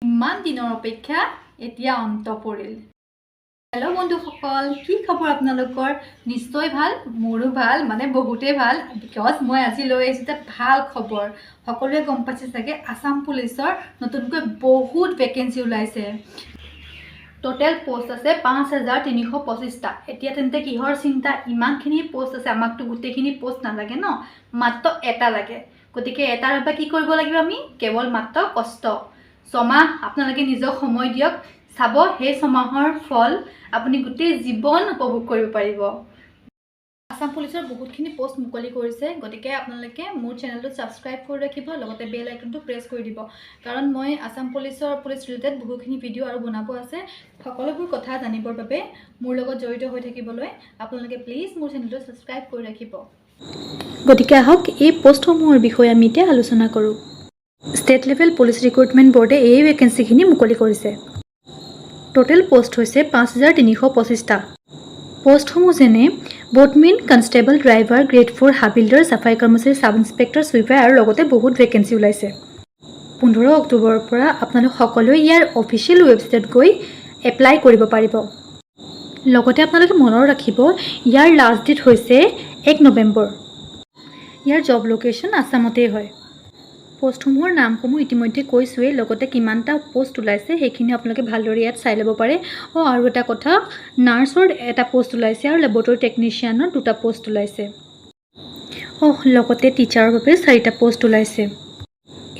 ইমান দিনৰ অপেক্ষা এতিয়া অন্ত পৰিল। হেল্ল' বন্ধুসকল, কি খবৰ আপোনালোকৰ? নিশ্চয় ভাল, মোৰো ভাল, মানে বহুতেই ভাল। বিকজ মই আজি লৈ আহিছোঁ এটা ভাল খবৰ। সকলোৱে গম পাইছে চাগে, আসাম পুলিচৰ নতুনকৈ বহুত ভেকেঞ্চি ওলাইছে। টোটেল পোষ্ট আছে 5325টা। এতিয়া তেন্তে কিহৰ চিন্তা? ইমানখিনি পোষ্ট আছে, আমাকতো গোটেইখিনি পোষ্ট নালাগে ন, মাত্ৰ এটা লাগে। গতিকে এটাৰ বাবে কি কৰিব লাগিব? আমি কেৱল মাত্ৰ কষ্ট। ছমাহ আপোনালোকে নিজক সময় দিয়ক, চাব সেই ছমাহৰ ফল আপুনি গোটেই জীৱন উপভোগ কৰিব পাৰিব। আসাম পুলিচৰ বহুতখিনি পোষ্ট মুকলি কৰিছে, গতিকে আপোনালোকে মোৰ চেনেলটো ছাবস্ক্ৰাইব কৰি ৰাখিব, লগতে বেল আইকনটো প্ৰেছ কৰি দিব। কাৰণ মই আসাম পুলিচ ৰিলেটেড বহুতখিনি ভিডিঅ' আৰু বনাব আছে। সকলোবোৰ কথা জানিবৰ বাবে মোৰ লগত জড়িত হৈ থাকিবলৈ আপোনালোকে প্লিজ মোৰ চেনেলটো ছাবস্ক্ৰাইব কৰি ৰাখিব। গতিকে আহক এই পোষ্টসমূহৰ বিষয়ে আমি এতিয়া আলোচনা কৰোঁ। ষ্টেট লেভেল পুলিচ ৰিক্ৰুটমেণ্ট বৰ্ডে এই ভেকেঞ্চিখিনি মুকলি কৰিছে। টোটেল পোষ্ট হৈছে 5325টা। পোষ্টসমূহ যেনে বোটমেন, কনষ্টেবল, ড্ৰাইভাৰ, গ্ৰেড 4, হাবিলদাৰ, চাফাই কৰ্মচাৰী, চাব ইন্সপেক্টৰ, ছুইপাৰ আৰু লগতে বহুত ভেকেঞ্চি ওলাইছে। 15 অক্টোবৰৰ পৰা আপোনালোক সকলোৱে ইয়াৰ অফিচিয়েল ৱেবছাইটত গৈ এপ্লাই কৰিব পাৰিব। লগতে আপোনালোকে মনত ৰাখিব, ইয়াৰ লাষ্ট ডেট হৈছে 1 নৱেম্বৰ। ইয়াৰ জব লোকেশ্যন আসামতেই হয়। পোষ্টসমূহৰ নামসমূহ ইতিমধ্যে কৈছোৱেই, লগতে কিমানটা পোষ্ট ওলাইছে সেইখিনি আপোনালোকে ভালদৰে ইয়াত চাই ল'ব পাৰে। আৰু এটা কথা, নাৰ্ছৰ এটা পোষ্ট ওলাইছে আৰু লেবৰেটৰী টেকনিচিয়ানৰ 2টা পোষ্ট ওলাইছে। লগতে টিচাৰৰ বাবে 4টা পোষ্ট ওলাইছে।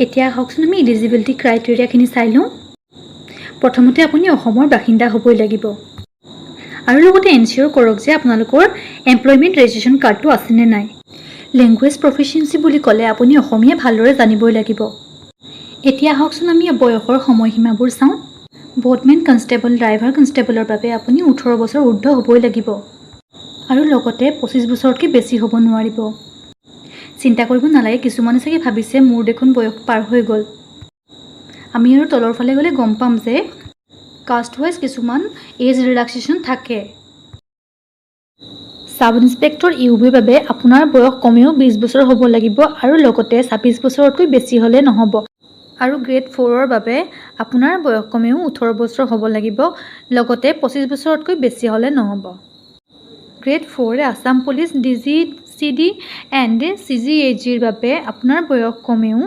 এতিয়া আহকচোন আমি ইলিজিবিলিটি ক্ৰাইটেৰিয়াখিনি চাই লওঁ। প্ৰথমতে আপুনি অসমৰ বাসিন্দা হ'বই লাগিব। আৰু লগতে এনচিয়ৰ কৰক যে আপোনালোকৰ এমপ্লয়মেণ্ট ৰেজিষ্ট্ৰেশ্যন কাৰ্ডটো আছেনে নাই। লেংগুৱেজ প্ৰফিচিয়েঞ্চি বুলি ক'লে আপুনি অসমীয়া ভালদৰে জানিবই লাগিব। এতিয়া আহকচোন আমি বয়সৰ সময়সীমাবোৰ চাওঁ। বোটমেন, কনষ্টেবল, ড্ৰাইভাৰ, কনষ্টেবলৰ বাবে আপুনি 18 বছৰ ঊৰ্ধ হ'বই লাগিব। আৰু লগতে 25 বছৰতকৈ বেছি হ'ব নোৱাৰিব। চিন্তা কৰিব নালাগে, কিছুমানে চাগে ভাবিছে মোৰ দেখোন বয়স পাৰ হৈ গ'ল। আমি আৰু তলৰ ফালে গ'লে গম পাম যে কাষ্ট ৱাইজ কিছুমান এজ ৰিলেক্সেশ্যন থাকে। চাব ইন্সপেক্টৰ ইউবিৰ বাবে আপোনাৰ বয়স কমেও 20 বছৰ হ'ব লাগিব আৰু লগতে 26 বছৰতকৈ বেছি হ'লে নহ'ব। আৰু গ্ৰেড 4ৰ বাবে আপোনাৰ বয়স কমেও 18 বছৰ হ'ব লাগিব, লগতে 25 বছৰতকৈ বেছি হ'লে নহ'ব। Grade 4 Assam police DGCD and CGHGৰ বাবে আপোনাৰ বয়স কমেও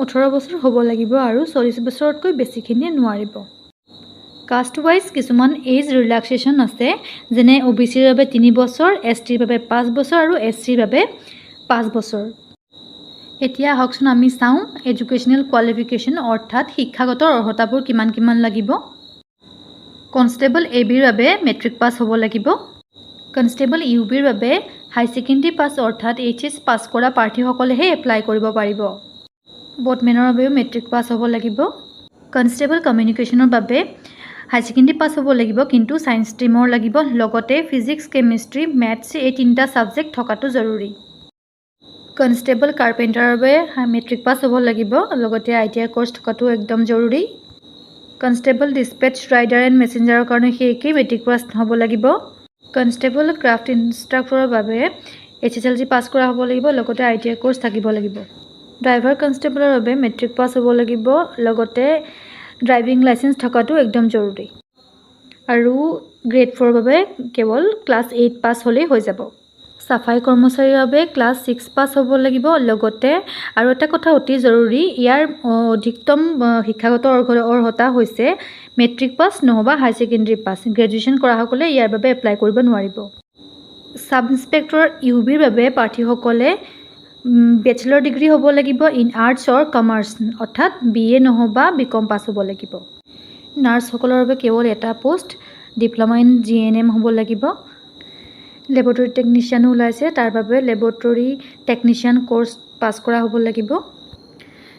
18 বছৰ হ'ব লাগিব আৰু 40 বছৰতকৈ বেছিখিনিয়ে নোৱাৰিব। কাষ্ট ৱাইজ কিছুমান এজ ৰিলেক্সেশ্যন আছে, যেনে OBCৰ বাবে 3 বছৰ, STৰ বাবে 5 বছৰ আৰু SCৰ বাবে 5 বছৰ। এতিয়া আহকচোন আমি চাওঁ এডুকেশ্যনেল কোৱালিফিকেশ্যন, অৰ্থাৎ শিক্ষাগত অৰ্হতাবোৰ কিমান লাগিব। কনষ্টেবল ABৰ বাবে মেট্ৰিক পাছ হ'ব লাগিব। কনষ্টেবল UBৰ বাবে হাই ছেকেণ্ডেৰী পাছ অৰ্থাৎ HS পাছ কৰা প্ৰাৰ্থীসকলেহে এপ্লাই কৰিব পাৰিব। বোটমেনৰ বাবেও মেট্ৰিক পাছ হ'ব লাগিব। কনষ্টেবল কমিউনিকেশ্যনৰ বাবে হাই ছেকেণ্ডেৰী পাছ হ'ব লাগিব, কিন্তু ছায়েন্স ষ্ট্ৰীমৰ লাগিব, লগতে ফিজিক্স, কেমিষ্ট্ৰি, মেথছ এই 3টা ছাবজেক্ট থকাটো জৰুৰী। কনষ্টেবল কাৰ্পেণ্টাৰৰ বাবে মেট্ৰিক পাছ হ'ব লাগিব, লগতে ITI কৰ্চ থকাটো একদম জৰুৰী। কনষ্টেবল ডিছপেচ ৰাইডাৰ এণ্ড মেছেঞ্জাৰৰ কাৰণে সেই একেই মেট্ৰিক পাছ হ'ব লাগিব। কনষ্টেবল ক্ৰাফ্ট ইনষ্ট্ৰাক্টৰৰ বাবে HSLC পাছ কৰা হ'ব লাগিব, লগতে ITI কৰ্চ থাকিব লাগিব। ড্ৰাইভাৰ কনষ্টেবলৰ বাবে মেট্ৰিক পাছ হ'ব লাগিব, লগতে ড্ৰাইভিং লাইচেঞ্চ থকাটো একদম জৰুৰী। আৰু গ্ৰেড 4ৰ বাবে কেৱল ক্লাছ 8 পাছ হ'লেই হৈ যাব। চাফাই কৰ্মচাৰীৰ বাবে ক্লাছ 6 পাছ হ'ব লাগিব, লগতে আৰু এটা কথা অতি জৰুৰী, ইয়াৰ অধিকতম শিক্ষাগত অৰ্হতা হৈছে মেট্ৰিক পাছ নহ'বা হাই ছেকেণ্ডেৰী পাছ। গ্ৰেজুৱেশ্যন কৰাসকলে ইয়াৰ বাবে এপ্লাই কৰিব নোৱাৰিব। চাব ইন্সপেক্টৰ UBৰ বাবে প্ৰাৰ্থীসকলে বেচেলৰ ডিগ্ৰী হ'ব লাগিব ইন আৰ্টছ অৰ কমাৰ্চ, অৰ্থাৎ BA নহ'বা BCom পাছ হ'ব লাগিব। নাৰ্ছসকলৰ বাবে কেৱল এটা পোষ্ট, ডিপ্ল'মা ইন GNM হ'ব লাগিব। লেবৰেটৰী টেকনিচিয়ানো ওলাইছে, তাৰ বাবে লেবৰেটৰী টেকনিচিয়ান কৰ্চ পাছ কৰা হ'ব লাগিব।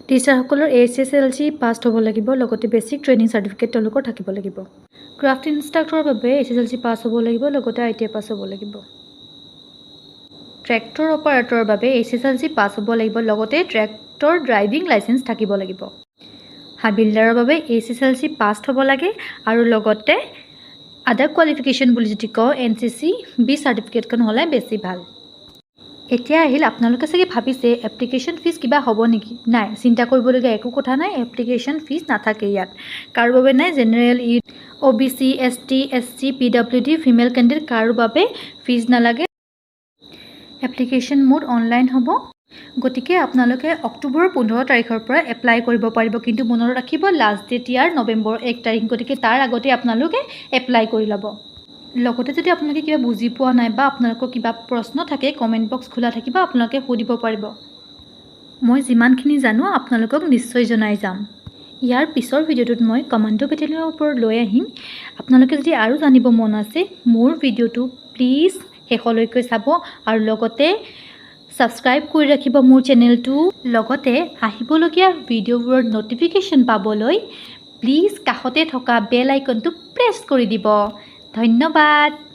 টিচাৰসকলৰ HSLC পাছ হ'ব লাগিব, লগতে বেছিক ট্ৰেইনিং চাৰ্টিফিকেট তেওঁলোকৰ থাকিব লাগিব। ক্ৰাফ্ট ইনষ্ট্ৰাক্টৰৰ বাবে HSLC পাছ হ'ব লাগিব, লগতে ITI পাছ হ'ব লাগিব। ট্ৰেক্টৰ অপাৰেটৰৰ বাবে HSLC পাছ হ'ব লাগিব, লগতে ট্ৰেক্টৰ ড্ৰাইভিং লাইচেঞ্চ থাকিব লাগিব। হাবিলদাৰৰ বাবে HSLC পাছ হ'ব লাগে আৰু লগতে আদাৰ কোৱালিফিকেশ্যন বুলি যদি কওঁ NCC B চাৰ্টিফিকেটখন হ'লে বেছি ভাল। এতিয়া আহিল আপোনালোকে চাগে ভাবিছে এপ্লিকেশ্যন ফিজ কিবা হ'ব নেকি? নাই, চিন্তা কৰিবলগীয়া একো কথা নাই। এপ্লিকেশ্যন ফিজ নাথাকে ইয়াত। কাৰো বাবে নাই, general, OBC, ST, SC, PWD, female candidate কাৰো বাবে ফিজ নালাগে। এপ্লিকেশ্যন মোড অনলাইন হ'ব। গতিকে আপোনালোকে অক্টোবৰৰ 15 তাৰিখৰ পৰা এপ্লাই কৰিব পাৰিব। কিন্তু মনত ৰাখিব, লাষ্ট ডেট ইয়াৰ নৱেম্বৰৰ 1 তাৰিখ। গতিকে তাৰ আগতে আপোনালোকে এপ্লাই কৰি ল'ব। লগতে যদি আপোনালোকে কিবা বুজি পোৱা নাই বা আপোনালোকৰ কিবা প্ৰশ্ন থাকে, কমেণ্ট বক্স খোলা থাকিব, আপোনালোকে সুধিব পাৰিব। মই যিমানখিনি জানো আপোনালোকক নিশ্চয় জনাই যাম। ইয়াৰ পিছৰ ভিডিঅ'টোত মই কমাণ্ডো বেটেলিয়নৰ ওপৰত লৈ আহিম। আপোনালোকে যদি আৰু জানিব মন আছে, মোৰ ভিডিঅ'টো প্লিজ শেষলৈকে চাব আৰু লগতে ছাবস্ক্ৰাইব কৰি ৰাখিব মোৰ চেনেলটো। লগতে আহিবলগীয়া ভিডিঅ'বোৰৰ ন'টিফিকেশ্যন পাবলৈ প্লিজ কাষতে থকা বেল আইকনটো প্ৰেছ কৰি দিব। ধন্যবাদ।